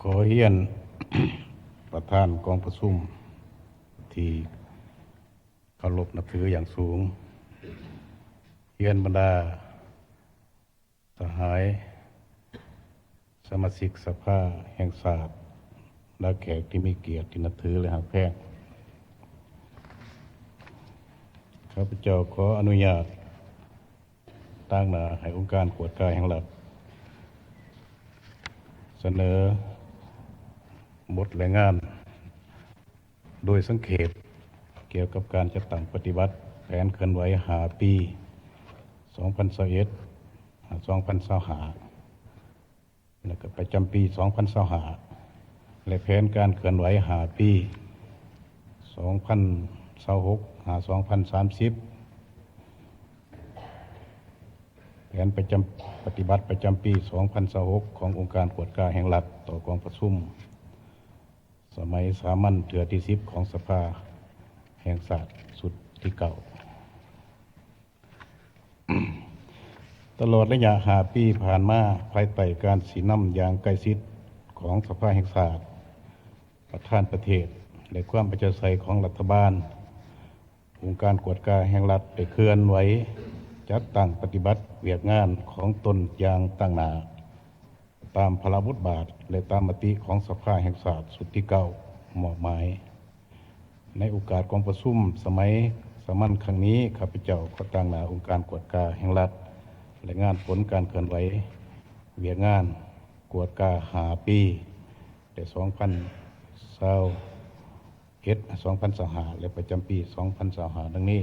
ขอเฮียน ประธานกองประชุมที่เคารพนับถืออย่างสูงเฮียนบรรดาสหายสมาชิกสภาแห่งชาติและแขกที่มีเกียรติที่นับถือและหักแพงข้าพเจ้าขออนุญาตตั้งหน้าให้องค์การกวดกายแห่งรัฐเสนอบทรายงานโดยสังเขปเกี่ยวกับการจัดตั้งปฏิบัติแผนเคลื่อนไหว5 ปี 2021 2025และก็ประจำปี 2025และแผนการเคลื่อนไหว5 ปี 2026 2030แผนปฏิบัติประจำปี 2026ขององค์การกวดกายแห่งรัฐต่อกองประชุมสมัยสามัญเถื่อที่10ของสภาแห่งชาติสุดที่เก่า ตลอดระยะ5 ปีผ่านมาภายใต้การสีน้ำอย่างใกล้ชิดของสภาแห่งชาติประธานประเทศและความประจักษ์ใสของรัฐบาลองค์การกวดกายแห่งรัฐได้เคลื่อนไหวจัดตั้งปฏิบัติเวียกงานของตนอย่างตั้งหน้าตามพระบทบาทและตามมติของสภาแห่งชาติสุดที่เก่ามอบหมายในโอกาสกองประชุมสมัยสามัญครั้งนี้ข้าพเจ้าก็ตั้งหน้าองค์การกวดกายแห่งรัฐและงานผลการเคลื่อนไหวเวียกงานกวดกาย5 ปีแต่2021 2025และประจำปี 2025ดังนี้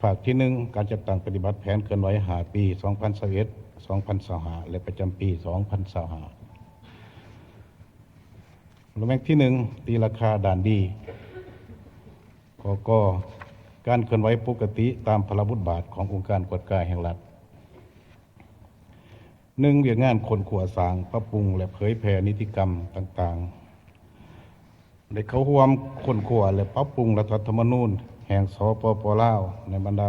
ภาคที่ 1การจัดตั้งปฏิบัติแผนเคลื่อนไหว5 ปี 2021 2025และประจำปี 2025รูปแบบที่ 1ตีราคาด่านดีกการเคลื่อนไหวปกติตามพระบทบาทขององค์การกวดกายแห่งรัฐ 1เวียกงานคนขวสร้างปรับปรุงและเผยแผ่นิติกรรมต่างๆได้เข้าร่วมคนขวและปรับปรุงรัฐธรรมนูญแห่งสปป.ลาวในบรรดา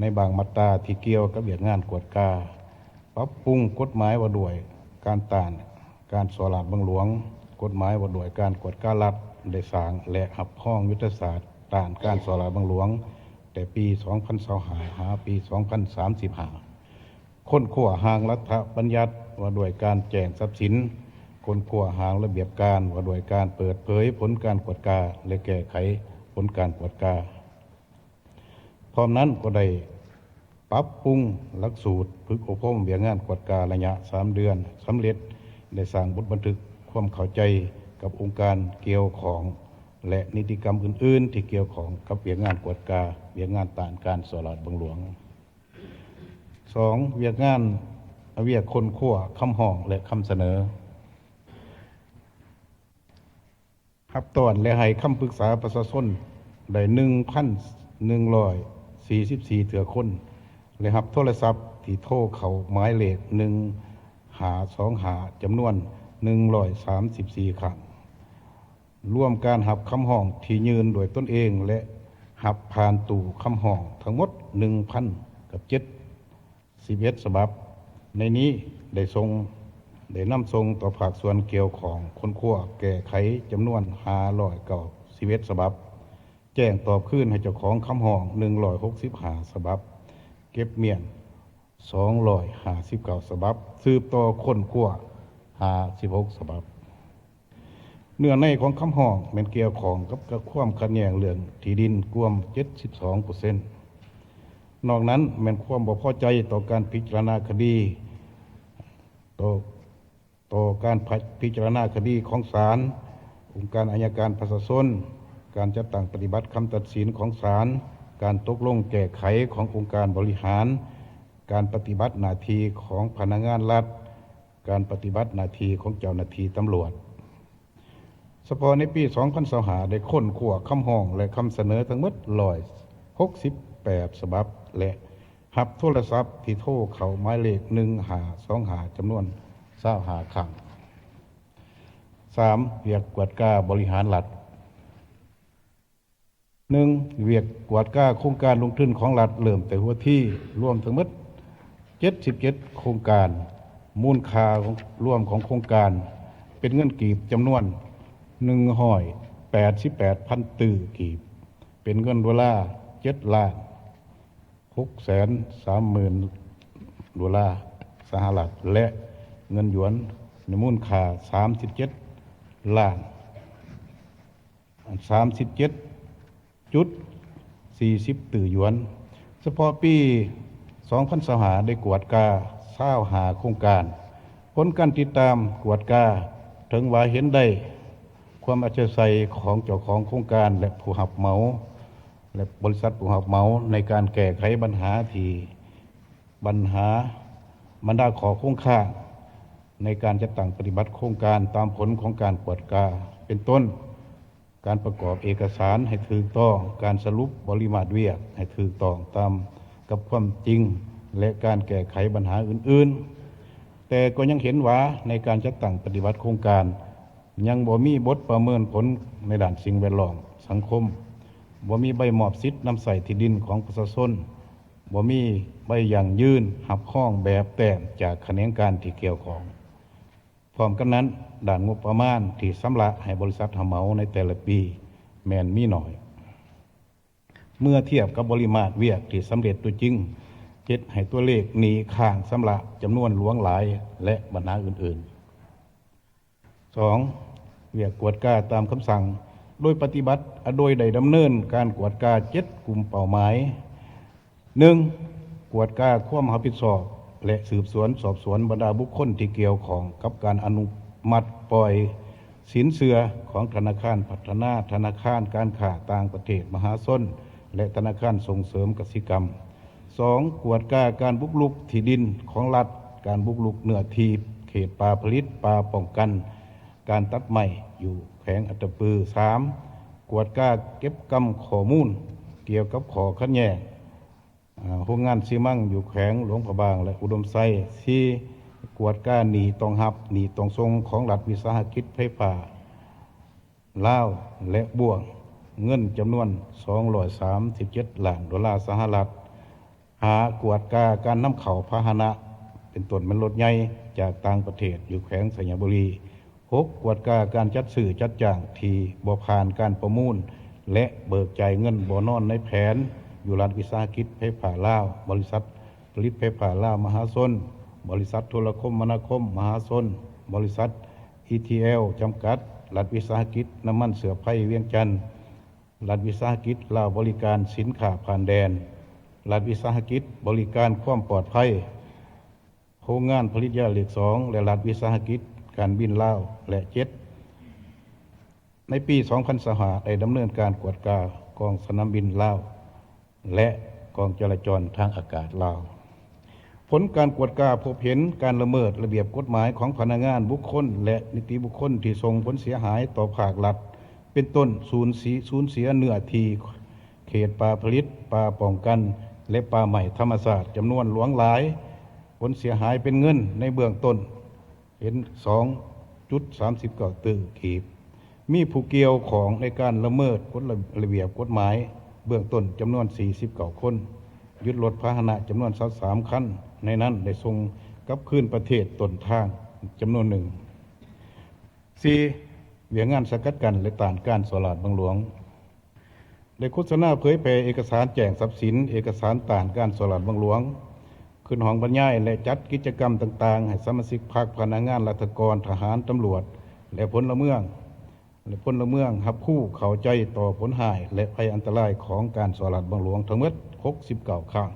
ในบางมาตราที่เกี่ยวกับเวียกงานกวดกาปรับปรุงกฎหมายว่าด้วยการต้านการสลาดบังหลวงกฎหมายว่าด้วยการกวดการัฐได้สร้างและหับห้องยุทธศาสตร์ต้านการสลาดบังหลวงแต่ปี 2025 หาปี 2035 คนขั้วห่างรัฐบัญญัติว่าด้วยการแจ้งทรัพย์สินคนขั้วห่างระเบียบการว่าด้วยการเปิดเผยผลการกวดกาและแก้ไขผลการกวดกาพร้อมนั้นก็ได้ปรับปรุงหลักสูตรฝึกอบรมเวียกงานกวดการะยะ3 เดือนสำเร็จได้สร้างบทบันทึกความเข้าใจกับองค์การเกี่ยวของและนิติกรรมอื่นๆที่เกี่ยวของกับเวียกงานกวดกาเวียกงานต้านการสลาดบังหลวง 2เวียกงานเวียกคนขั้วคำห้องและคำเสนอรับตอนและให้คำปรึกษาประชาชนได้ 1,144 เถื่อคนและรับโทรศัพท์ที่โทรเข้าหมายเลข1525จำนวน134 ครั้งรวมการรับคำห้องที่ยืนโดยตนเองและรับผ่านตู้คำห้องทั้งหมด 1,071 ฉบับในนี้ได้นำส่งต่อภาคส่วนเกี่ยวของคนขั้วแก้ไขจำนวน591 ฉบับแจ้งตอบคืนให้เจ้าของคำห้อง165 ฉบับเก็บเมียน259 ฉบับสืบต่อคนขั้ว56 ฉบับเนื้อในของคำห้องแม่นเกี่ยวของกับความขัดแย้งเรื่องที่ดินกวม 72% นอกนั้นแม่นความบ่พอใจต่อการพิจารณาคดีต่อการพิจารณาคดีของศาลองค์การอัยการประชาชนการจัดตั้งปฏิบัติคำตัดสินของศาลการตกลงแก้ไขขององค์การบริหารการปฏิบัติหน้าที่ของพนักงานรัฐการปฏิบัติหน้าที่ของเจ้าหน้าที่ตำรวจเฉพาะในปี 2025ได้ค้นคว้าคำห้องและคำเสนอทั้งหมด168 ฉบับและรับโทรศัพท์ที่โทรเข้าหมายเลข1525จำนวน25 ครั้ง 3เวียกกวดกาบริหารรัฐ 1เวียกกวดกาโครงการลงทุนของรัฐเริ่มแต่หัวที่รวมทั้งหมด77 โครงการ มูลค่ารวมของโครงการเป็นเงินกีบจำนวน188,000ตื้อกีบเป็นเงิน$7,630,000 สหรัฐและเงินหยวนในมูลค่า37.40 ตื้อหยวนเฉพาะปี2025ได้กวดกา25โครงการผลการติดตามกวดกาถึงว่าเห็นได้ความอัจฉริยะของเจ้าของโครงการและผู้รับเหมาและบริษัทผู้รับเหมาในการแก้ไขปัญหาบรรดาขอโครงข่างในการจัดตั้งปฏิบัติโครงการตามผลของการกวดกาเป็นต้นการประกอบเอกสารให้ถูกต้องการสรุปปริมาตรเวียกให้ถูกต้องตามกับความจริงและการแก้ไขปัญหาอื่นๆแต่ก็ยังเห็นว่าในการจัดตั้งปฏิบัติโครงการยังบ่มีบทประเมินผลในด้านสิ่งแวดล้อมสังคมบ่มีใบมอบสิทธิ์นำใส่ที่ดินของประชาชนบ่มีใบอย่างยื่นหับข้องแบบแต้มจากแขนงการที่เกี่ยวข้องพร้อมกันนั้นด้านงบประมาณที่สำหรับให้บริษัทรับเหมาในแต่ละปีแม่นมีน้อยเมื่อเทียบกับปริมาตรเวียกที่สำเร็จตัวจริงเฮ็ดให้ตัวเลขหนีข้างสำหรับจำนวนหลวงหลายและบรรณาอื่นๆ 2. เวียกกวดกาตามคำสั่งโดยปฏิบัติโดยได้ดำเนินการกวดกา7กลุ่มเป้าหมาย 1. กวดกาความรับผิดชอบและสืบสวนสอบสวนบรรดาบุคคลที่เกี่ยวข้องกับการอนุมัติปล่อยสินเชื่อของธนาคารพัฒนาธนาคารการค้าต่างประเทศมหาชนและธนาคารส่งเสริมกสิกรรม 2. กวดกาการบุกรุกที่ดินของรัฐการบุกรุกเนื้อที่เขตป่าผลิตป่าป้องกันการตัดไม้อยู่แขวงอัตตปือ 3. กวดกาเก็บกำข้อมูลเกี่ยวกับข้อขัดแย้งโรงงานซีมั่งอยู่แขวงหลวงพระบางและอุดมไซ 4. กวดกาหนีต้องรับหนีต้องส่งของรัฐวิสาหกิจไฟฟ้าลาวและบ่วงเงินจำนวน$237 ล้านสหรัฐหากวดกาการนำเข้าพาหนะเป็นต้นมันรถใหญ่จากต่างประเทศอยู่แขวงสัญบุรี 6. กวดกาการจัดซื้อจัดจ้างที่บ่ผ่านการประมูลและเบิกจ่ายเงินบ่นอนในแผนอยู่รัฐวิสาหกิจไฟฟ้าลาวบริษัทผลิตไฟฟ้าลาวมหาชนบริษัทโทรคมนาคมมหาชนบริษัท ETL จำกัดรัฐวิสาหกิจน้ำมันเสือไผ่เวียงจันทร์รัฐวิสาหกิจลาวบริการสินค้าผ่านแดนรัฐวิสาหกิจบริการความปลอดภัยโรงงานผลิตยาเหล็ก2และรัฐวิสาหกิจการบินลาวและ 7. ในปี2025ได้ดำเนินการกวดกากองสนามบินลาวและกองจราจรทางอากาศลาวผลการกวดกาพบเห็นการละเมิดระเบียบกฎหมายของพนักงานบุคคลและนิติบุคคลที่ส่งผลเสียหายต่อภาครัฐเป็นต้นสูญเสียเนื้อที่เขตป่าผลิตป่าป้องกันและป่าใหม่ธรรมศาสตร์จำนวนหลวงหลายผลเสียหายเป็นเงินในเบื้องต้นเห็น 2.39 ตื้อกีบมีผู้เกี่ยวของในการละเมิดกฎระเบียบกฎหมายเบื้องต้นจำนวน49คนยึดรถพาหนะจำนวน23คันในนั้นได้ส่งกลับคืนประเทศต้นทางจำนวนหนึ่ง 4. เวียงงานสกัดกั้นและต้านการสลาดบังหลวงได้โฆษณาเผยแพร่เอกสารแจ้งทรัพย์สินเอกสารต้านการสลาดบังหลวงขึ้นห้องบรรยายและจัดกิจกรรมต่างๆให้สมาชิกพรรคพนักงานราชการทหารตำรวจและพลเมืองรับผู้เข้าใจต่อผลหายและภัยอันตรายของการสลาดบังหลวงทั้งหมด69ครั้ง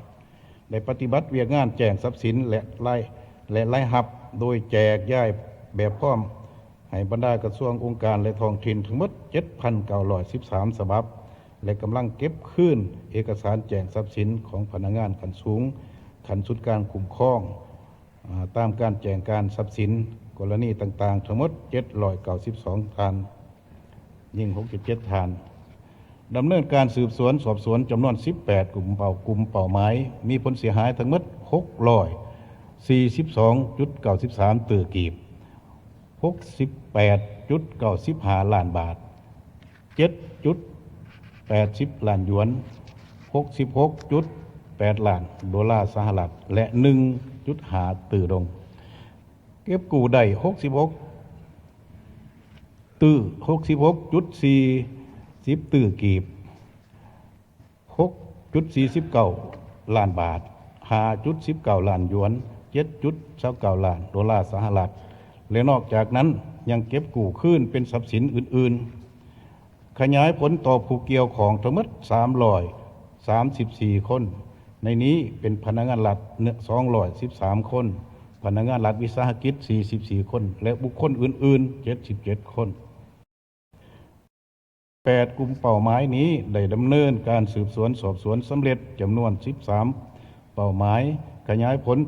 ได้ปฏิบัติเวียกงานแจ้งทรัพย์สินและไล่หับโดยแจกย้ายแบบพร้อมให้บรรดากระทรวงองค์การและท้องถิ่นทั้งหมด 7,913 ฉบับและกำลังเก็บคืนเอกสารแจ้งทรัพย์สินของพนักงานขั้นสูงขั้นสุดการคุ้มครองตามการแจ้งการทรัพย์สินกรณีต่างๆทั้งหมด792 ทานยิ่ง67 ทานดำเนินการสืบสวนสอบสวนจำนวน18กลุ่มเป้าหมายมีผลเสียหายทั้งหมด642.93 ตื้อกีบ 68.95 ล้านบาท 7.80 ล้านหยวน 66.8 ล้านดอลลาร์สหรัฐและ 1.5 ตื้อดง เก็บกู้ได้66ตื้อ66.40ตื้อกีบ6.49 ล้านบาท5.19 ล้านหยวน7.29 ล้านดอลลาร์สหรัฐและนอกจากนั้นยังเก็บกู้คืนเป็นทรัพย์สินอื่นๆขยายผลต่อผู้เกี่ยวของทั้งหมด334 คน ในนี้เป็นพนักงานรัฐ213 คนพนักงานรัฐวิสาหกิจ44 คนและบุคคลอื่นๆ77 คน8 กลุ่มเป้าหมายนี้ได้ดำเนินการสืบสวนสอบสวนสำเร็จจำนวน13เป้าหมายขยายผล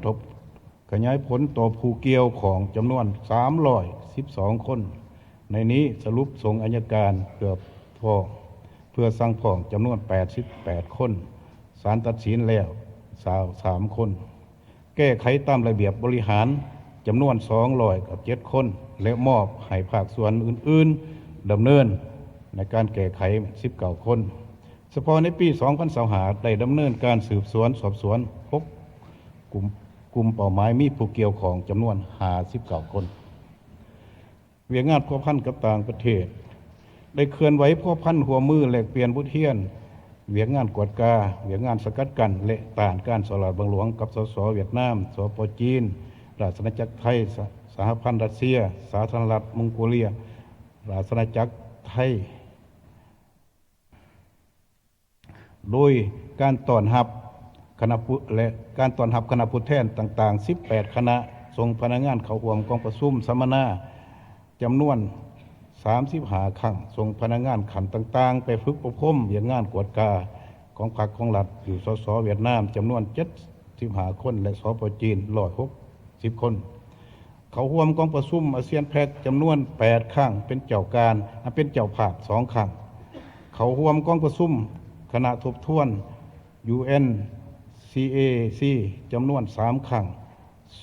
ต่อผู้เกี่ยวของจำนวน312 คน ในนี้สรุปส่งอัยการเพื่อสั่งฟ้องจำนวน88 คนศาลตัดสินแล้ว3 คน แก้ไขตามระเบียบบริหารจำนวน207 คนและมอบให้ภาคส่วนอื่นๆดำเนินในการแก้ไข19 คนเฉพาะในปี2025ได้ดำเนินการสืบสวนสอบสวน6กลุ่มเป้าหมายมีผู้เกี่ยวของจำนวน59 คนเวียงงานพัวพันกับต่างประเทศได้เคลื่อนไหวพัวพันหัวมือแลกเปลี่ยนผู้เทียนเวียงงานกวดกาเวียงงานสกัดกั้นและต้านการสลายบังหลวงกับสสเวียดนามสปจีนราชอาณาจักรไทยสหพันธ์รัสเซียสาธารณรัฐมองโกเลียราชอาณาจักรไทยโดยการต้อนรับคณะผู้แทนต่างๆ18 คณะส่งพนักงานเข้าร่วมกองประชุมสัมมนาจำนวน35 ครั้งส่งพนักงานขันต่างๆไปฝึกอบรมเวียงงานกวดกาของพรรคของรัฐอยู่สสเวียดนามจำนวน75 คนและสปจีน160 คนเขาร่วมกองประชุมอาเซียนแพ็กจำนวน8 ครั้งเป็นเจ้าภาพ2 ครั้งเขาร่วมกองประชุมคณะทบทวน UNCAC จำนวน3 ครั้ง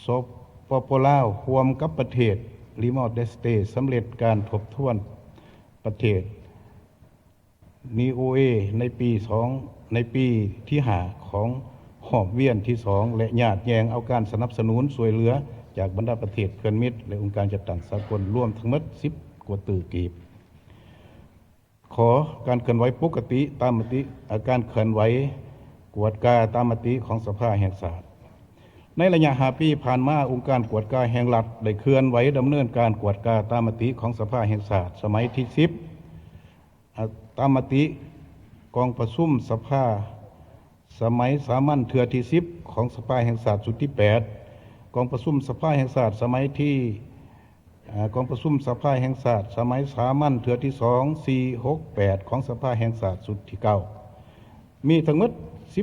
สปป.ลาวร่วมกับประเทศรีโมทเดสเตสำเร็จการทบทวนประเทศนีโอเอในปีที่5ของหอบเวียนที่2และญาติแยงเอาการสนับสนุนช่วยเหลือจากบรรดาประเทศเพื่อนมิตรและองค์การจัดตั้งสากลรวมทั้งหมด10 กว่าตื้อกีบขอการเคลื่อนไหวปกติตามมติการเคลื่อนไหวกวดกาตามมติของสภาแห่งชาติในระยะ5 ปีผ่านมาองค์การกวดกาแห่งรัฐได้เคลื่อนไหวดำเนินการกวดกาตามมติของสภาแห่งชาติสมัยที่10ตามมติกองประชุมสภาสมัยสามัญเทื่อที่10ของสภาแห่งชาติสุดที่8กองประชุมสภาแห่งชาติสมัยที่กองประชุมสภาแห่งชาติสมัยสามัญเทื่อที่2 4 6 8ของสภาแห่งชาติสุดที่9มีทั้งหมด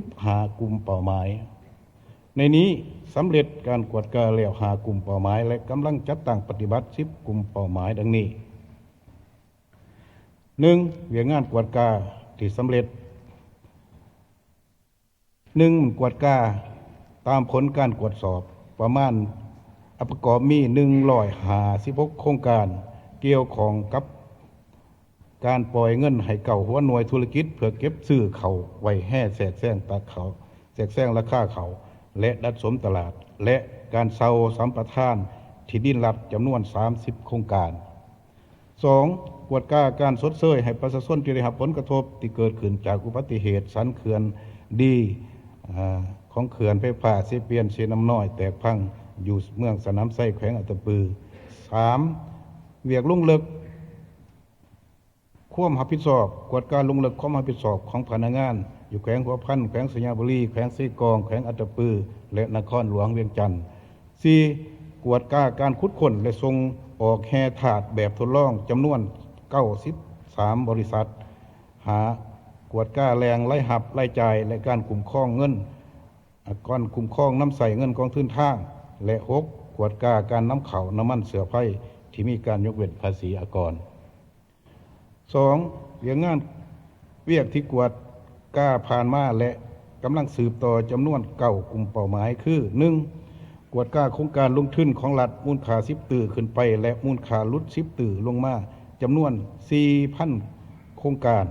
15 กลุ่มเป้าหมายในนี้สำเร็จการกวดกาแล้ว5 กลุ่มเป้าหมายและกำลังจัดตั้งปฏิบัติ10 กลุ่มเป้าหมายดังนี้ 1. เวียงงานกวดกาที่สำเร็จ 1. กวดกาตามผลการตรวจสอบประมาณประกอบมี156 โครงการเกี่ยวข้องกับการปล่อยเงินให้เก่าหัวหน่วยธุรกิจเพื่อเก็บซื้อเขาไว้แห่แสกแซงตาเขาแสกแซงราคาเขาและดัดสมตลาดและการเซาสัมปทานที่ดินรัฐจำนวน30 โครงการ 2. กวดกาการชดเชยให้ประชาชนที่ได้รับผลกระทบที่เกิดขึ้นจากอุบัติเหตุสันเขื่อนดีของเขื่อนไฟฟ้าเซเปียนเซน้ำน้อยแตกพังอยู่เมืองสนามไส้แขวงอัตตปือ 3. เวียกลุ่งเลิกความรับผิดชอบกวดการลงเลิกความรับผิดชอบของพนักงานอยู่แขวงหัวพันแขวงสยามบุรีแขวงไส้กองแขวงอัตตปือและนครหลวงเวียงจันทร์ 4. กวดการขุดค้นและส่งออกแห่ถาดแบบทดลองจำนวน93 บริษัทหากวดกาแรงไล่หับไล่จ่ายและการคุ้มครองเงินการคุ้มครองน้ำใส่เงินกองทุนทางและ 6. กวดการน้ำเข่าน้ำมันเสือไผ่ที่มีการยกเว้นภาษีอากร 2. เวียกที่กวดกาผ่านมาและกำลังสืบต่อจำนวน9 กลุ่มเป้าหมายคือ 1. กวดกาโครงการลงทุนของรัฐมูลค่า10 ตื้อขึ้นไปและมูลค่าลด10 ตื้อลงมาจำนวน 4,000 โครงการ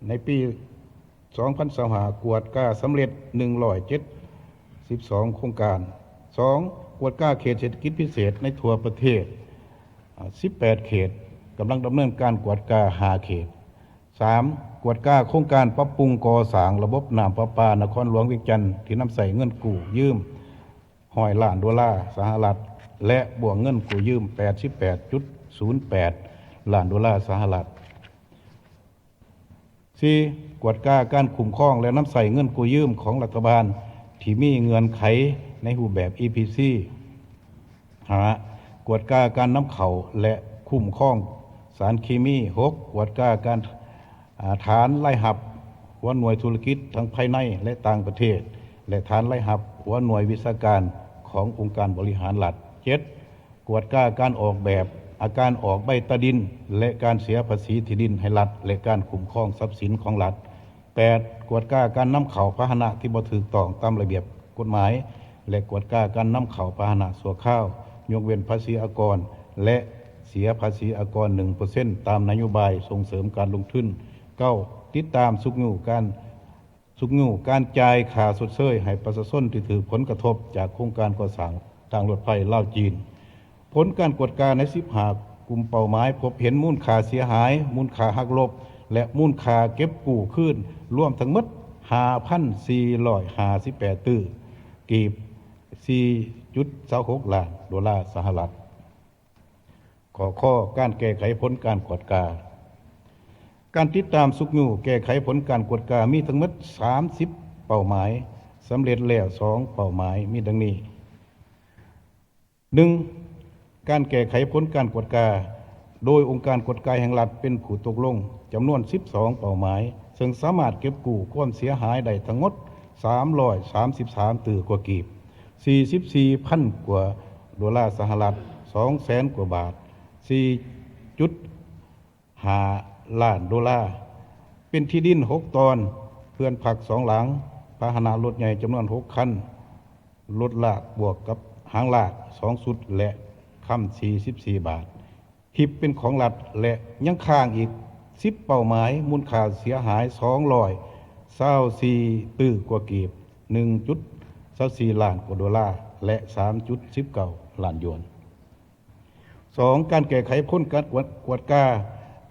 ในปี2025กวดกาสำเร็จ172 โครงการ 2. กวดก้าเขตเศรษฐกิจพิเศษในทั่วประเทศ18 เขตกำลังดำเนินการกวดก้า5 เขต 3. กวดก้าโครงการปรับปรุงก่อสร้างระบบน้ำประปานครหลวงเวียงจันทร์ที่นำใส่เงินกู้ยืม100 ล้านดอลลาร์สหรัฐและบวกเงินกู้ยืม 88.08 ล้านดอลลาร์สหรัฐ 4. กวดก้าการคุ้มครองและนำใส่เงินกู้ยืมของรัฐบาลที่มีเงื่อนไขในรูปแบบ EPC 5. กวดก้าการนำเข้าและคุ้มครองสารเคมี 6. กวดก้าการฐานไล่หับหัวหน่วยธุรกิจทั้งภายในและต่างประเทศและฐานไล่หับหัวหน่วยวิชาการขององค์การบริหารรัฐ 7. กวดก้าการออกแบบอาการออกใบตาดินและการเสียภาษีที่ดินให้รัฐและการคุ้มครองทรัพย์สินของรัฐ 8. กวดก้าการนำเข้าพาหนะที่บ่ถูกต้องตามระเบียบกฎหมายและกวดก้าการนำเข้าพาหนะชั่วคราวยกเว้นภาษีอากรและเสียภาษีอากร 1% ตามนโยบายส่งเสริมการลงทุน 9. ติดตามสุกงูการจ่ายค่าชดเชยให้ประชาชนที่ถือผลกระทบจากโครงการก่อสร้างทางรถไฟลาวจีนผลการกวดก้าใน15 กลุ่มเป้าหมายพบเห็นมูลค่าเสียหายมูลค่าหักลบและมูลค่าเก็บกู้คืนรวมทั้งหมด 5,458 ตื้อกีบ 4.26 ล้านดอลลาร์สหรัฐข้อการแก้ไขผลการกวดก้าการติดตามสุกงูแก้ไขผลการกวดก้ามีทั้งหมด30 เป้าหมายสำเร็จแล้ว2 เป้าหมายมีดังนี้ 1. การแก้ไขผลการกวดก้าโดยองค์การกวดก้าแห่งรัฐเป็นผู้ตกลงจำนวน12 เป้าหมายซึ่งสามารถเก็บกู้ความเสียหายได้ทั้งหมด333 ตื้อกว่ากีบ 44,000 กว่าดอลลาร์สหรัฐ 200,000 กว่าบาท 4.5 ล้านดอลลาร์เป็นที่ดิน6 ตอนเพื่อนผัก2 หลังพาหนะรถใหญ่จำนวน6 คันรถลากบวกกับหางลาก2 สุดและค่ำ44 บาททิปเป็นของรัฐและยังค้างอีก10 เป้าหมายมูลค่าเสียหาย224 ตื้อกว่ากีบ 1.24 ล้านกว่าดอลลาร์และ 3.19 ล้านหยวน 2. การแก้ไขผลการกวดก้า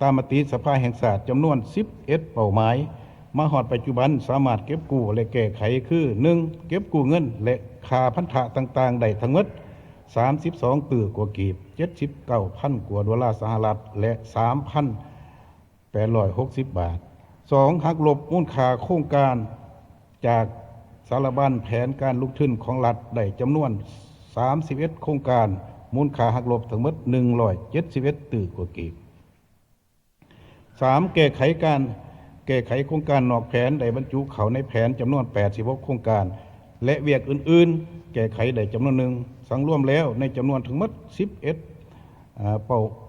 ตามมติสภาแห่งชาติจำนวน11 เป้าหมายมาฮอดปัจจุบันสามารถเก็บกู้และแก้ไขคือ 1. เก็บกู้เงินและค่าพันธะต่างๆได้ทั้งหมด32 ตื้อกว่ากีบ 79,000 กว่าดอลลาร์สหรัฐและ 3,860 บาท 2. หักลบมูลค่าโครงการจากสารบัญแผนการลงทุนของรัฐได้จำนวน31 โครงการมูลค่าหักลบทั้งหมด171 ตื้อกว่ากีบ 3. แก้ไขโครงการนอกแผนได้บรรจุเข้าในแผนจำนวน86 โครงการและเวียกอื่นๆแก้ไขได้จำนวนหนึ่งสังรวมแล้วในจำนวนทั้งหมด11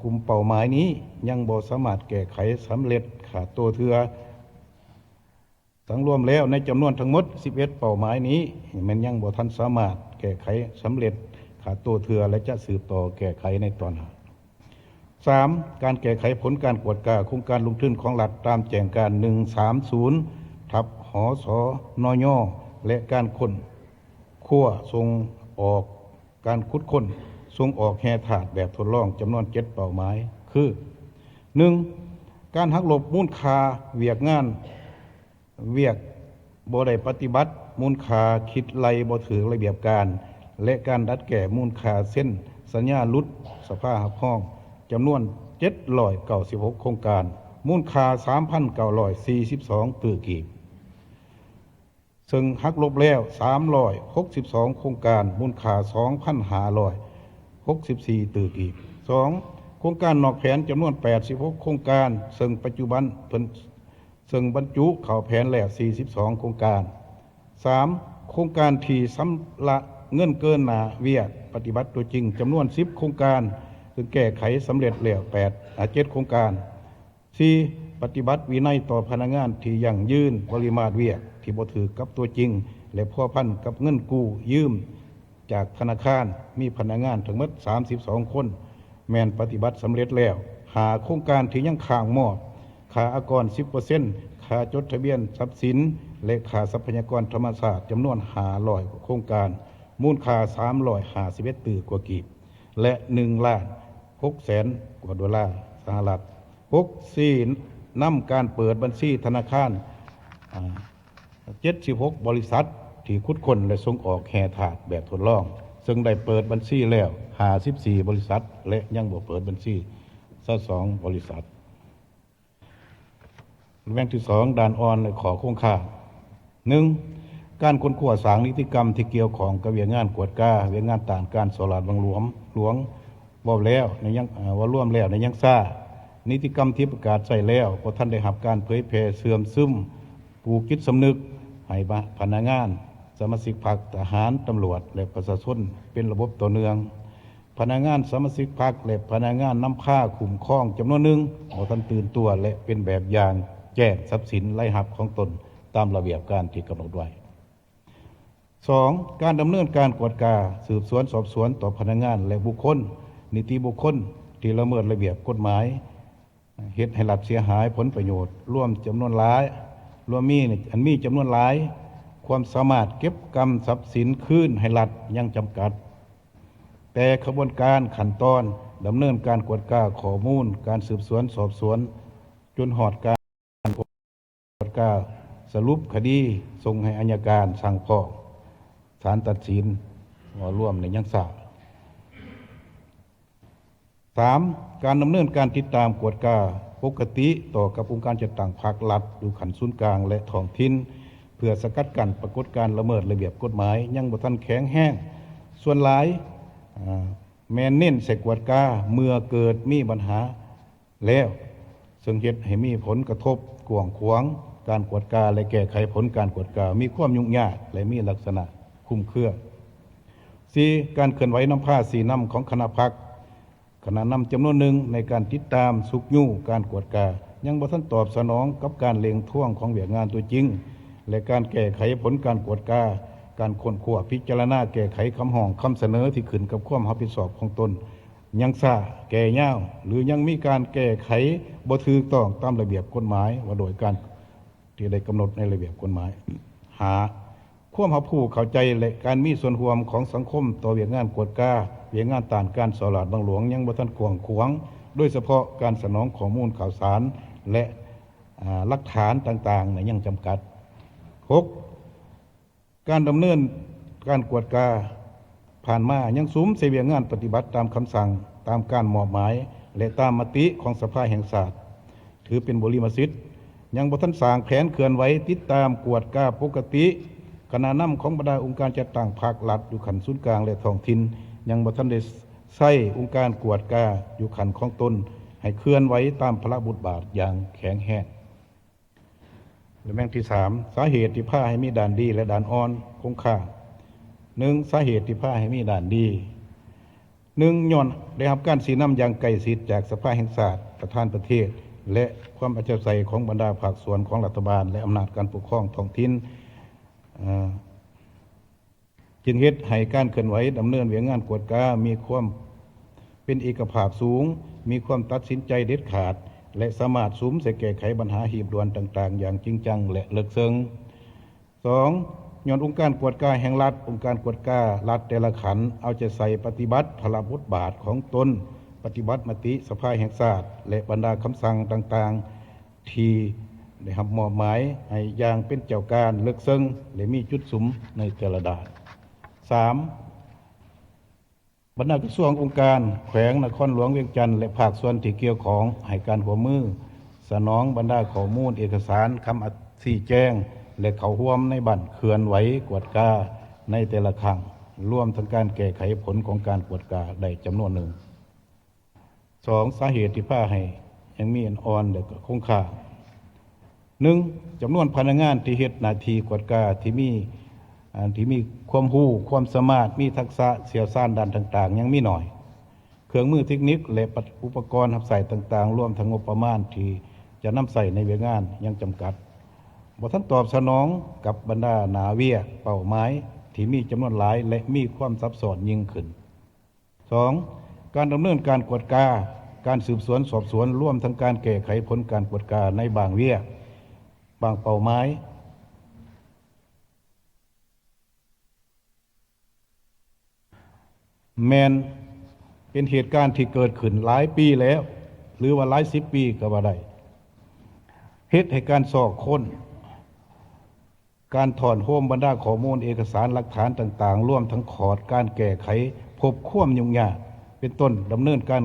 กลุ่มเป้าหมายนี้ยังบ่สามารถแก้ไขสำเร็จขาดตัวเทือสังรวมแล้วในจำนวนทั้งหมด11 เป้าหมายนี้มันยังบ่ทันสามารถแก้ไขสำเร็จขาดตัวเทือและจะสืบต่อแก้ไขในตอนหน้า 3. การแก้ไขผลการกวดก้าโครงการลงทุนของรัฐตามแจงการ 130/หสนยและการค้นคว้าส่งออกการขุดค้นส่งออกแห่ถาดแบบทดลองจำนวน7 เป้าหมายคือ 1. การหักลบมูลค่าเวียกบ่ได้ปฏิบัติมูลค่าคิดไล่บ่ถือระเบียบการและการดัดแก้มูลค่าเส้นสัญญาหลุดสภาพคล่องจำนวน796 โครงการมูลค่า 3,942 ตื้อกีบซึ่งหักลบแล้ว362 โครงการมูลค่า 2,564 ตื้อกีบ 2. โครงการนอกแผนจำนวน86 โครงการซึ่งปัจจุบันบรรจุเข้าแผนแล้ว42 โครงการ 3. โครงการที่สำระเงินเกินหน้าเวียกปฏิบัติตัวจริงจำนวน10 โครงการซึ่งแก้ไขสำเร็จแล้ว7 โครงการ 4. ปฏิบัติวินัยต่อพนักงานที่ยั่งยืนปริมาตรเวียกที่บ่ถือกับตัวจริงและพัวพันกับเงินกู้ยืมจากธนาคารมีพนักงานทั้งหมด32 คนแม่นปฏิบัติสำเร็จแล้วหาโครงการที่ยังค้างมอบค่าอากร 10% ค่าจดทะเบียนทรัพย์สินและค่าทรัพยากรธรรมชาติจำนวน500 โครงการ มูลค่า351ตื้อกว่ากีบและ1,600,000กว่าดอลลาร์สหรัฐ64นำการเปิดบัญชีธนาคาร76บริษัทที่คุดคนและส่งออกแห่ถาดแบบทดลองซึ่งได้เปิดบัญชีแล้ว54บริษัทและยังบ่เปิดบัญชี22บริษัทแบ่งที่2ด้านอ่อนและขอคงค่า 1. การค้นคว้าสร้างนิติกรรมที่เกี่ยวของกับเวียงงานกวดกาเวียงงานต่างการสลาดบางหลวงว่าแล้วในยังว่าร่วมแล้วในยังซ่านิติกรรมที่ประกาศใส่แล้วพอท่านได้รับการเผยแพร่เสื่อมซึมปลูกจิตสำนึกให้พนักงานสมาชิกพรรคทหารตำรวจและประชาชนเป็นระบบต่อเนื่องพนักงานสมาชิกพรรคและพนักงานนำผ้าคุ้มครองจำนวนหนึ่งเอาท่านตื่นตัวและเป็นแบบอย่างแจ้งทรัพย์สินไร้หับของตนตามระเบียบการที่กำหนดไว้ 2. การดำเนินการกวดกาสืบสวนสอบสวนต่อพนักงานและบุคคลนิติบุคคลที่ละเมิดระเบียบกฎหมายเหตุให้รัฐเสียหายผลประโยชน์ร่วมจำนวนหลายมีจำนวนหลายความสามารถเก็บกำทรัพย์สินคืนให้รัฐยังจำกัดแต่ขบวนการขั้นตอนดำเนินการกวดกาข้อมูลการสืบสวนสอบสวนจนหอดการกวดกาสรุปคดีส่งให้อัยการสั่งฟ้องศาลตัดสินว่าร่วมในยังซ่า 3. การดำเนินการติดตามกวดกาปกติต่อกับองค์การจัดตั้งภาครัฐอยู่ขันศูนย์กลางและท้องถิ่นเพื่อสกัดกั้นปรากฏการละเมิดระเบียบกฎหมายยังบ่ทันแข็งแห้งส่วนหลายแม่นเน้นใส่กวดกาเมื่อเกิดมีปัญหาแล้วซึ่งเฮ็ดให้มีผลกระทบกว้างขวางการกวดกาและแก้ไขผลการกวดกามีความยุ่งยากและมีลักษณะคลุมเครือ 4. การเคลื่อนไหวนำผ้าสีน้ำของคณะพรรคขณะนำจำนวนหนึ่งในการติดตามสุกยู่การกวดกายังบ่ทันตอบสนองกับการเล็งท่วงของเวียกงานตัวจริงและการแก้ไขผลการกวดกาการค้นคว้าพิจารณาแก้ไขคำห้องคำเสนอที่ขึ้นกับความรับผิดชอบของตนยังซ่าแก่ยาวหรือยังมีการแก้ไขบ่ถูกต้องตามระเบียบกฎหมายว่าโดยการที่ได้กำหนดในระเบียบกฎหมายหาความรับรู้เข้าใจและการมีส่วนร่วมของสังคมต่อเวียกงานกวดกาเวียกงานต่างการสลาดบางหลวงยังบ่ทันกว้างขวางโดยเฉพาะการสนองข้อมูลข่าวสารและหลักฐานต่างๆยังจำกัด 6. การดำเนินการกวดกาผ่านมายังสูมเสวียงงานปฏิบัติตามคำสั่งตามการมอบหมายและตามมติของสภาแห่งชาติถือเป็นบริมสิทธิ์ยังบ่ทันสร้างแผนเคลื่อนไหวติดตามกวดกาปกติคณะนำของบรรดาองค์การจัดตั้งภาครัฐอยู่ขันศูนย์กลางและท้องถิ่นยังบ่ทันได้ใช้องค์การกวดกาอยู่ขันของตนให้เคลื่อนไหวตามพระบทบาทอย่างแข็งแรงและแม่งที่ 3. สาเหตุที่พาให้มีด่านดีและด่านอ่อนคงค่า 1. สาเหตุที่พาให้มีด่านดี 1. ย้อนได้รับการสีน้ำอย่างใกล้ชิดจากสภาแห่งชาติประธานประเทศและความอัจฉริยะของบรรดาภาคส่วนของรัฐบาลและอำนาจการปกครองท้องถิ่นจึงเฮ็ดให้การเคลื่อนไหวดำเนินเวียงงานกวดกามีความเป็นเอกภาพสูงมีความตัดสินใจเด็ดขาดและสามารถสุมใส่แก้ไขปัญหาหีบด่วนต่างๆอย่างจริงจังและลึกซึ้ง 2. ย้อนองค์การกวดกาแห่งรัฐองค์การกวดการัฐแต่ละขันเอาใจใส่ปฏิบัติพระบทบาทของตนปฏิบัติมติสภาแห่งชาติและบรรดาคำสั่งต่างๆที่ได้รับมอบหมายให้อย่างเป็นเจ้าการลึกซึ้งและมีจุดสุมในแต่ละด้าน 3. บรรดากระทรวงองค์การแขวงนครหลวงเวียงจันทร์และภาคส่วนที่เกี่ยวข้องให้การร่วมมือสนองบรรดาข้อมูลเอกสารคำชี้แจงและเข้าร่วมในบั้นเคลื่อนไหวกวดกาในแต่ละครั้งร่วมทั้งการแก้ไขผลของการกวดกาได้จำนวนหนึ่ง 2. สาเหตุที่พาให้ยังมีอ่อนและคงค่า 1. จำนวนพนักงานที่เฮ็ดหน้าที่กวดกาที่มีความรู้ความสามารถมีทักษะเชี่ยวชาญด้านต่างๆยังมีน้อยเครื่องมือเทคนิคและอุปกรณ์รับใช้ต่างๆรวมทั้งงบประมาณที่จะนำใช้ในเวียกงานยังจำกัดบ่ทันตอบสนองกับบรรดาหน้าเวียกเป้าหมายที่มีจำนวนหลายและมีความซับซ้อนยิ่งขึ้น 2. การดำเนินการกวดกาการสืบสวนสอบสวนร่วมทั้งการแก้ไขผลการกวดกาในบางเวียกบางเป้าหมาย แมนเป็นเหตุการณ์ที่เกิดขึ้นหลายปีแล้วหรือว่าหลายสิบปีก็ว่าได้เหตุให้การสอบค้นการถอนโฮมบรรดาข้อมูลเอกสารหลักฐานต่างๆร่วมทั้งขอดการแก้ไขพบความยุ่งยากเป็นต้นดำเนินกา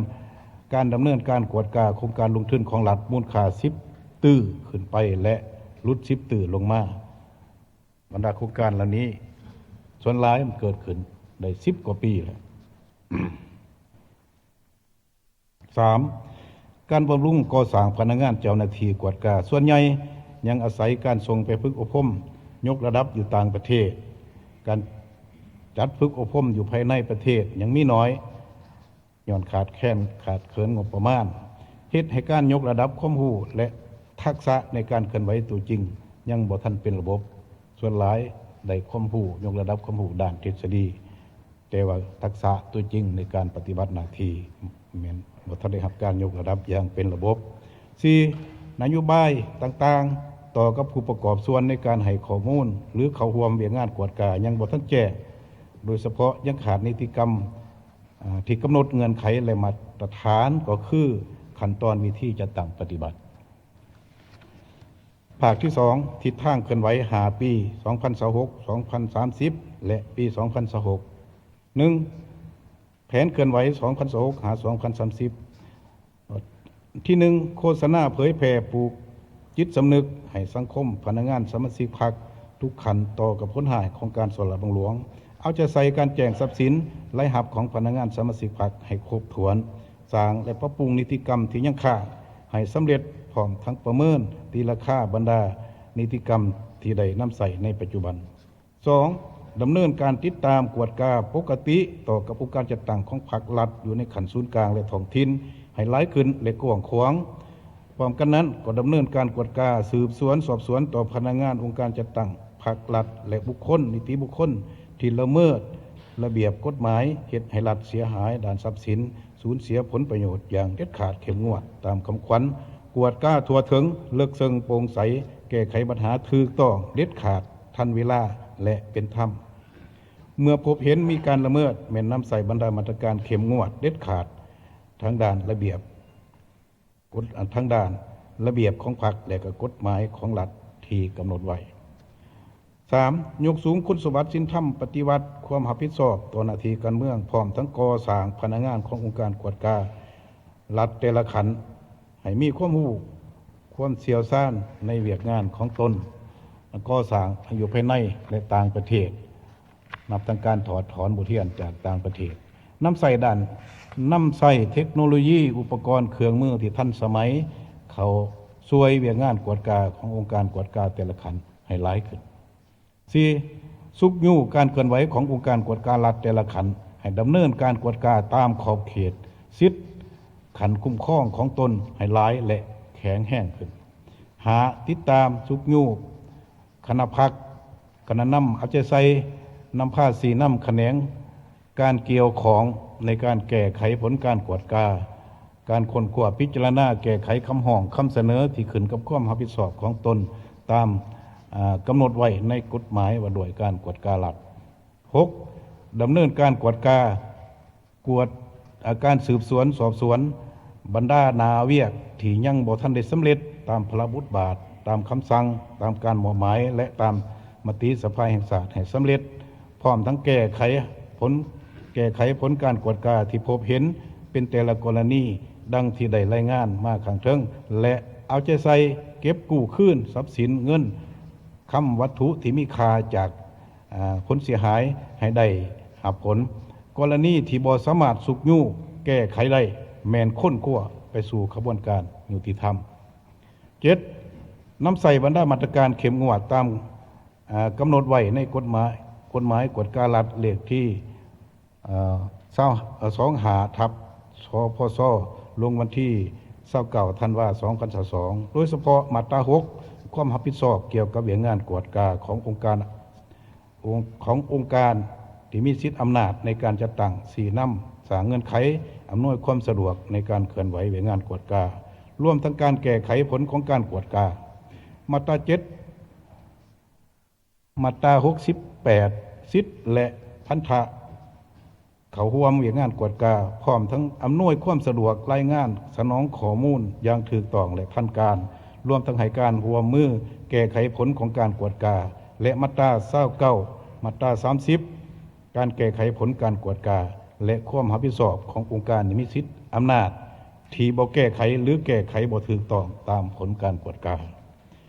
รกวดกาโครงการลงทุนของรัฐมูลค่า10 ตื้อขึ้นไปและลด10 ตื้อลงมาบรรดาโครงการเหล่านี้ส่วนหลายมันเกิดขึ้นได้10 กว่าปีแล้ว 3. การบำรุงก่อสร้างพนักงานเจ้าหน้าที่กวดกาส่วนใหญ่ยังอาศัยการส่งไปฝึกอบรมยกระดับอยู่ต่างประเทศการจัดฝึกอบรมอยู่ภายในประเทศยังมีน้อยย้อนขาดเขินงบประมาณเฮ็ดให้การยกระดับความรู้และทักษะในการเคลื่อนไหวตัวจริงยังบ่ทันเป็นระบบส่วนหลายได้ความรู้ยกระดับความรู้ด้านทฤษฎีแต่ว่าทักษะตัวจริงในการปฏิบัติหน้าที่แม่นบ่ทันได้รับการยกระดับอย่างเป็นระบบ 4. นโยบายต่างๆต่อกับผู้ประกอบส่วนในการให้ข้อมูลหรือเข้าร่วมเวียกงานกวดกายังบ่ทันแจ้งโดยเฉพาะยังขาดนิติกรรมที่กำหนดเงื่อนไขและมาตรฐานก็คือขั้นตอนวิธีจัดตั้งปฏิบัติภาคที่ 2 ทิศทางเคลื่อนไหว5 ปี 2026 2030 และปี 2026 1. แผนเคลื่อนไหว 2026 หา 2030 ที่ 1. โฆษณาเผยแผ่ปลูกจิตสำนึกให้สังคมพนักงานสมาชิกพรรคทุกขันต่อกับผลหายของการสละบังหลวงเอาใจใส่การแจ้งทรัพย์สินรายรับของพนักงานสมาชิกพรรคให้ครบถ้วนสร้างและปรับปรุงนิติกรรมที่ยังขาดให้สำเร็จพร้อมทั้งประเมินตีราคาบรรดานิติกรรมที่ได้นำใส่ในปัจจุบัน 2. ดำเนินการติดตามกวดกาปกติต่อกับองค์การจัดตั้งของพรรครัฐอยู่ในขั้นศูนย์กลางและท้องถิ่นให้หลายขึ้นและกว้างขวางพร้อมกันนั้นก็ดำเนินการกวดกาสืบสวนสอบสวนต่อพนักงานองค์การจัดตั้งพรรครัฐและบุคคลนิติบุคคลที่ละเมิดระเบียบกฎหมายเฮ็ดให้รัฐเสียหายด้านทรัพย์สินสูญเสียผลประโยชน์อย่างเด็ดขาดเข้มงวดตามคำขวัญกวดกาทั่วถึงเลิกเซิงโปร่งใสแก้ไขปัญหาถูกต้องเด็ดขาดทันเวลาและเป็นธรรมเมื่อพบเห็นมีการละเมิดแม่นนำใส่บรรดามาตรการเข้มงวดเด็ดขาดทั้งด้านระเบียบทั้งด้านระเบียบของพรรคและก็กฎหมายของรัฐที่กำหนดไว้ 3. ยกสูงคุณสมบัติศีลธรรมปฏิวัติความรับผิดชอบต่อหน้าที่การเมืองพร้อมทั้งก่อสร้างพนักงานขององค์การกวดการัฐแต่ละขันให้มีความรู้ความเชี่ยวชาญในเวียกงานของตนก่อสร้างอยู่ภายในและต่างประเทศนับตั้งการถอดถอนบทเรียนจากต่างประเทศนำใส่เทคโนโลยีอุปกรณ์เครื่องมือที่ทันสมัยเขาช่วยเวียกงานกวดกาขององค์การกวดกาแต่ละขันให้หลายขึ้น 4. สุกยู่การเคลื่อนไหวขององค์การกวดการรัฐแต่ละขันให้ดำเนินการกวดกาตามขอบเขตสิทธิขันคุ้มครองของตนให้หลายและแข็งแห้งขึ้นหาติดตามสุกยู่คณะพรรคคณะนำเอาใจใส่นำผ้าสีน้ำแขนงการเกี่ยวของในการแก้ไขผลการกวดการค้นคว้าพิจารณาแก้ไขคำห้องคำเสนอที่ขึ้นกับความรับผิดชอบของตนตามกำหนดไว้ในกฎหมายว่าด้วยการกวดการัฐ 6. ดำเนินการกวดการสืบสวนสอบสวนบรรดานาเวียกที่ยังบ่ทันได้สำเร็จตามพระบุตรบาทตามคำสั่งตามการมอบหมายและตามมติสภาแห่งชาติให้สำเร็จพร้อมทั้งแก้ไขผลการกวดกาที่พบเห็นเป็นแต่ละกรณีดังที่ได้รายงานมาข้างเทิงและเอาใจใส่เก็บกู้คืนทรัพย์สินเงินคำวัตถุที่มีค่าจากผลเสียหายให้ได้รับผลกรณีที่บ่สามารถสุกยู่แก้ไขได้แม่นค้นคว้าไปสู่กระบวนการยุติธรรม 7. นำใส่บรรดามาตรการเข้มงวดตามกำหนดไว้ในกฎหมายกวดการัฐเลขที่25/สพสลงวันที่29 ธันวาคม 2022โดยเฉพาะมาตรา 6ความรับผิดชอบเกี่ยวกับเวียกงานกวดกาขององค์การที่มีสิทธิอำนาจในการจัดตั้งสีน้ำสร้างเงื่อนไขอำนวยความสะดวกในการเคลื่อนไหวเวียกงานกวดการ่วมทั้งการแก้ไขผลของการกวดกามาตรา 7มาตรา 68สิทธิและพันธะ เขาร่วมเวียกงานกวดกาพร้อมทั้งอำนวยความสะดวกรายงานสนองข้อมูลอย่างถูกต้องและทันการรวมทั้งให้การร่วมมือแก้ไขผลของการกวดกาและมาตรา29มาตรา30การแก้ไขผลการกวดกาและความรับผิดชอบขององค์การที่มีสิทธิอำนาจที่บ่แก้ไขหรือแก้ไขบ่ถูกต้องตามผลการกวดกา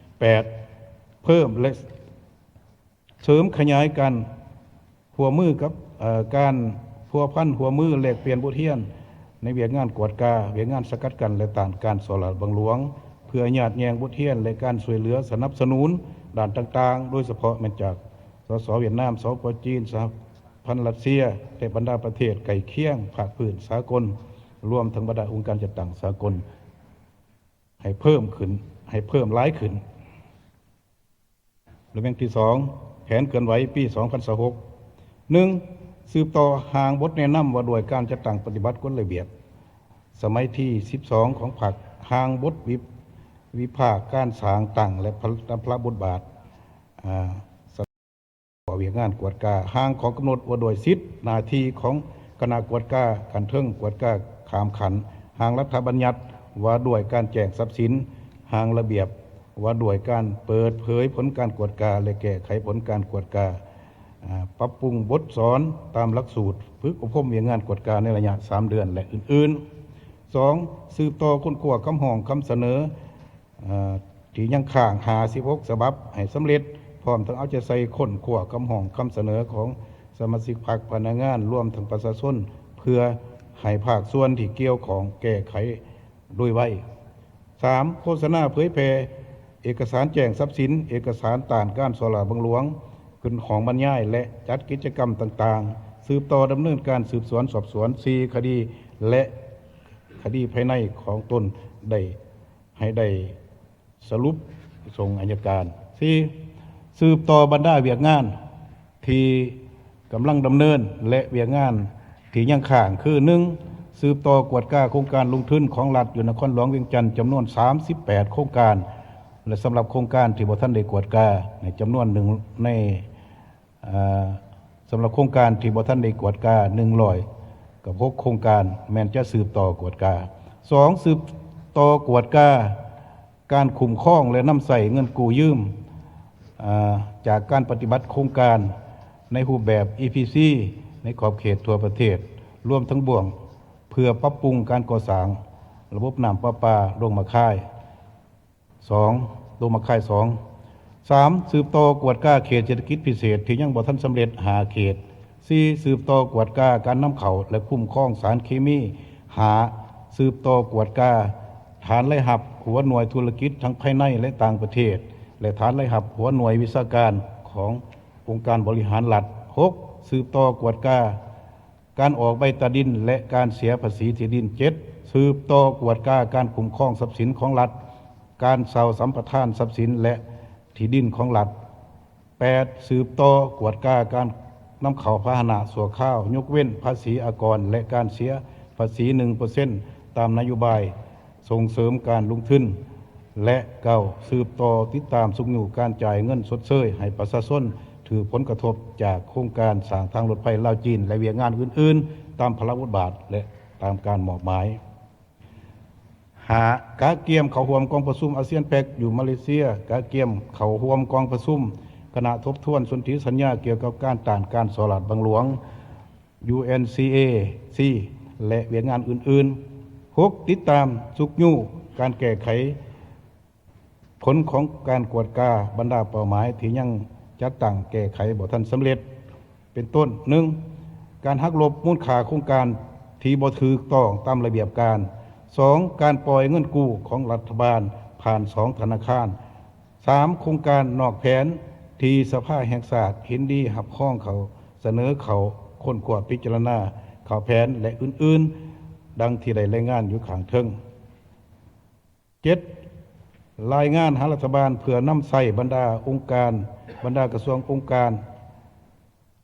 8. เพิ่มและเสริมขยายการหัวมือกับการพัวพันหัวมือแลกเปลี่ยนบทเรียนในเวียกงานกวดกาเวียกงานสกัดกันและต้านการสลาดบังหลวงเพื่อญาติแยงบทเรียนและการช่วยเหลือสนับสนุนด้านต่างๆโดยเฉพาะมาจากสเวียดนามสปจีนสหพันธ์รัสเซียและบรรดาประเทศใกล้เคียงภาคพื้นสากลรวมทั้งบรรดาองค์การจัดตั้งสากลให้เพิ่มหลายขึ้นเรื่องที่2แผนเคลื่อนไหวปี2026 1. สืบต่อห่างบทแนะนำว่าโดยการจัดตั้งปฏิบัติกฎระเบียบสมัยที่12ของพรรคห่างบทวิภาคการสร้างตั้งและพระบทบาทเวียกงานกวดกาห่างของกำหนดว่าโดยสิทธิหน้าที่ของคณะกวดกาการเทิงกวดกาขามขันห่างรัฐบัญญัติว่าด้วยการแจกทรัพย์สินห่างระเบียบว่าด้วยการเปิดเผยผลการกวดกาและแก้ไขผลการกวดกาปรับปรุงบทสอนตามหลักสูตรฝึกอบรมเวียกงานกวดกาในระยะ3 เดือนและอื่นๆ 2. สืบต่อค้นคว้าคำห้องคำเสนอที่ยังข้าง56ฉบับให้สำเร็จพร้อมทั้งเอาใจใส่ค้นคว้าคำห้องคำเสนอของสมาชิกพรรคพนักงานรวมทั้งประชาชนเพื่อให้ภาคส่วนที่เกี่ยวของแก้ไขโดยไว 3. โฆษณาเผยแพร่เอกสารแจ้งทรัพย์สินเอกสารต้านการสลาดบังหลวงขึ้นของบรรยายและจัดกิจกรรมต่างๆสืบต่อดำเนินการสืบสวนสอบสวน4 คดีและคดีภายในของตนได้สรุปส่งอัยการ 4. สืบต่อบรรดาเวียกงานที่กำลังดำเนินและเวียกงานที่ยังข้างคือ 1. สืบต่อกวดกาโครงการลงทุนของรัฐอยู่นครหลวงเวียงจันทร์จำนวน38โครงการและสำหรับโครงการที่บ่ทันได้กวดกาในจำนวนหนึ่งในสำหรับโครงการที่บ่ทันได้กวดกา100กับ6โครงการแม้นจะสืบต่อกวดกา 2. สืบต่อกวดกาการคุ้มครองและนำใส่เงินกู้ยืมจากการปฏิบัติโครงการในรูปแบบ EPC ในขอบเขตทั่วประเทศรวมทั้งบ่วงเพื่อปรับปรุงการก่อสร้างระบบน้ำประปาโรงมะข่ายโรงมะข่าย 3. สืบต่อกวดกาเขตเศรษฐกิจพิเศษที่ยังบ่ทันสำเร็จ5 เขต 4. สืบต่อกวดกาการนำเข้าและคุ้มครองสารเคมีสืบต่อกวดกาฐานไล่หับหัวหน่วยธุรกิจทั้งภายในและต่างประเทศและฐานไล่หับหัวหน่วยวิชาการขององค์การบริหารรัฐ 6. สืบต่อกวดกาการออกใบตาดินและการเสียภาษีที่ดิน 7. สืบต่อกวดกาการคุ้มครองทรัพย์สินของรัฐการเซาสัมปทานทรัพย์สินและที่ดินของรัฐ 8. สืบต่อกวดกาการนำเข้าพาหนะสั่วข้าวยกเว้นภาษีอากรและการเสียภาษี 1% ตามนโยบายส่งเสริมการลงทุนและสืบต่อติดตามสุขอยู่การจ่ายเงินชดเชยให้ประชาชนถือผลกระทบจากโครงการสร้างทางรถไฟลาวจีนและเวียกงานอื่นๆตามพระบทบาทและตามการมอบหมายกาเกียมเข้าร่วมกองประชุมอาเซียนแพ็กอยู่มาเลเซียกาเกียมเข้าร่วมกองประชุมคณะทบทวนสนธิสัญญาเกี่ยวกับการต้านการสลาดบังหลวง UNCAC และเวียกงานอื่นๆ 6. ติดตามสุกยู่การแก้ไขผลของการกวดกาบรรดาเป้าหมายที่ยังจัดตั้งแก้ไขบ่ทันสำเร็จเป็นต้น 1. การหักลบมูลค่าโครงการที่บ่ถูกต้องตามระเบียบการ 2. การปล่อยเงินกู้ของรัฐบาลผ่าน2ธนาคาร 3. โครงการนอกแผนที่สภาแห่งชาติเห็นดีหับข้องเขาเสนอเขาค้นคว้าพิจารณาข่าวแผนและอื่นๆดังที่ได้รายงานอยู่ข้างเทิง 7. รายงานหารัฐบาลเพื่อนำใส่บรรดาองค์การบรรดากระทรวงองค์การ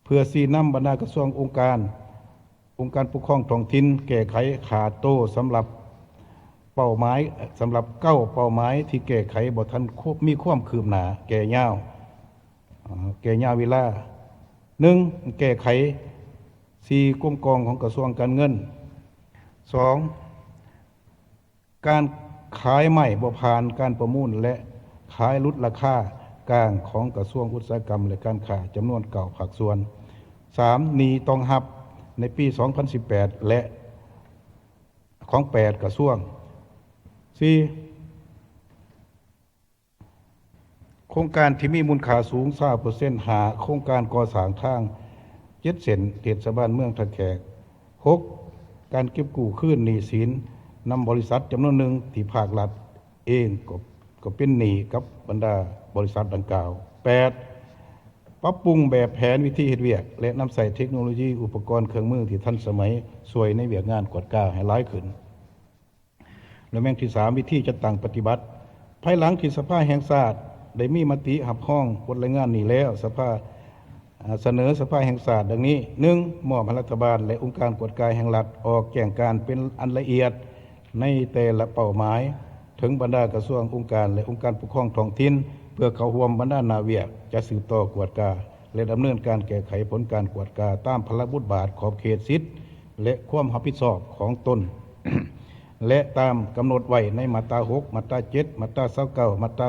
เพื่อสีนำบรรดากระทรวงองค์การปกครองท้องถิ่นแก้ไขขาดโตสำหรับเป้าหมายสำหรับ9เป้าหมายที่แก้ไขบ่ทันมีความคืบหน้าแก่ยาวเวลา 1. แก้ไข 4. กรมกองของกระทรวงการเงิน 2. การขายใหม่บ่ผ่านการประมูลและขายลดราคากลางของกระทรวงอุตสาหกรรมและการค้าจำนวน9ภาคส่วน 3. หนี้ต้องรับในปี 2018 และของ8กระทรวง 4. โครงการที่มีมูลค่าสูง 20% หาโครงการก่อสร้างทาง7 เส้นเทศบาลเมืองท่าแขก 6. การเก็บกู้คืนหนี้สินนำบริษัทจำนวนหนึ่งที่ภาครัฐเองก็เป็นหนี้กับบรรดาบริษัทดังกล่าว 8. ปรับปรุงแบบแผนวิธีเฮ็ดเวียกและนำใส่เทคโนโลยีอุปกรณ์เครื่องมือที่ทันสมัยช่วยในเวียกงานกวดกาให้หลายขึ้น และแม่งที่ 3 วิธีจัดตั้งปฏิบัติภายหลังที่สภาแห่งชาติได้มีมติหับห้องบทรายงานนี้แล้วสภาเสนอสภาแห่งชาติดังนี้ 1. มอบให้รัฐบาลและองค์การกวดกาแห่งรัฐออกแจ้งการเป็นอันละเอียดในแต่ละเป้าหมายถึงบรรดากระทรวงองค์การและองค์การปกครองท้องถิ่นเพื่อเข้าร่วมบรรดานาเวียกจะสืบต่อกวดกาและดำเนินการแก้ไขผลการกวดกาตามพระบทบาทขอบเขตสิทธิและความรับผิดชอบของตน และตามกำหนดไว้ในมาตรา 6 มาตรา 7 มาตรา 29 มาตรา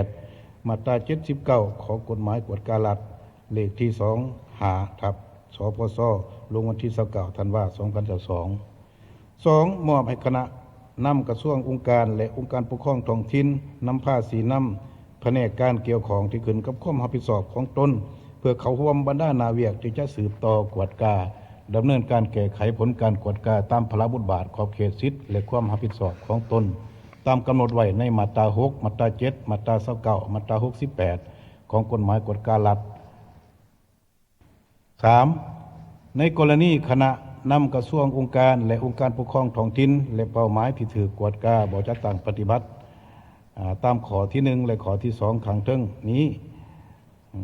68 มาตรา 79 ของกฎหมายกวดการัฐเลขที่ 2 หาทับสพสลงวันที่ 29 ธันวาคม 2022 2. มอบให้คณะนำกระทรวงองค์การและองค์การปกครองท้องถิ่นนำภาษีนำแผนกการเกี่ยวของที่ขึ้นกับความรับผิดชอบของตนเพื่อเข้าร่วมบรรดานาเวียกที่จะสืบต่อกวดกาดำเนินการแก้ไขผลการกวดกาตามพระบทบาทขอบเขตสิทธิและความรับผิดชอบของตนตามกำหนดไว้ในมาตรา 6 มาตรา 7 มาตรา 29 มาตรา 68 ของกฎหมายกวดการัฐ 3. ในกรณีคณะนำกระทรวงองค์การและองค์การปกครองท้องถิ่นและเป้าหมายที่ถือกวดกาบ่จัดตั้งปฏิบัติตามข้อที่ 1 และข้อที่ 2 ข้างเทิงนี้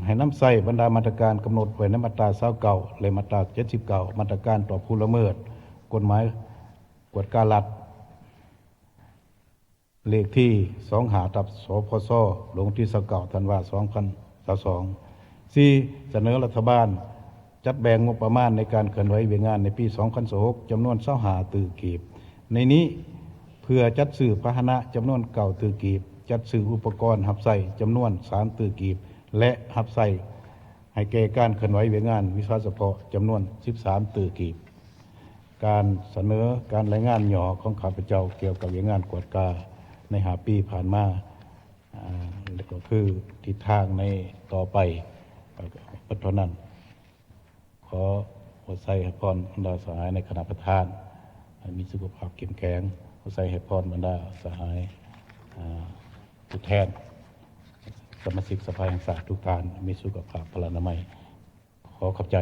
ให้นำใส่บรรดามาตรการกำหนดไว้ในมาตรา 29 และมาตรา 79 มาตรการต่อผู้ละเมิดกฎหมายกวดการัฐเลขที่ 2 หาทับสพสลงที่ 29 ธันวาคม 2022 4. เสนอรัฐบาลจัดแบ่งงบประมาณในการเคลื่อนไหวเวียงงานในปี 2026 จำนวน25ตื้อกีบในนี้เพื่อจัดซื้อพาหนะจำนวน9ตื้อกีบจัดซื้ออุปกรณ์หับใส่จำนวน3ตื้อกีบและหับใส่ให้แก่การเคลื่อนไหวเวียงงานวิชาเฉพาะจำนวน13ตื้อกีบการเสนอการรายงานหย่อของข้าพเจ้าเกี่ยวกับเวียงงานกวดกาใน5 ปีผ่านมาและก็คือทิศทางในต่อไปเพราะนั้นขอหัวใจให้พรบรรดาสหายในคณะประธานมีสุขภาพเข้มแข็งหัวใจให้พรบรรดาสหายผู้แทนสมาชิกสภาแห่งชาติทุกท่านมีสุขภาพพลานามัยขอขอบใจ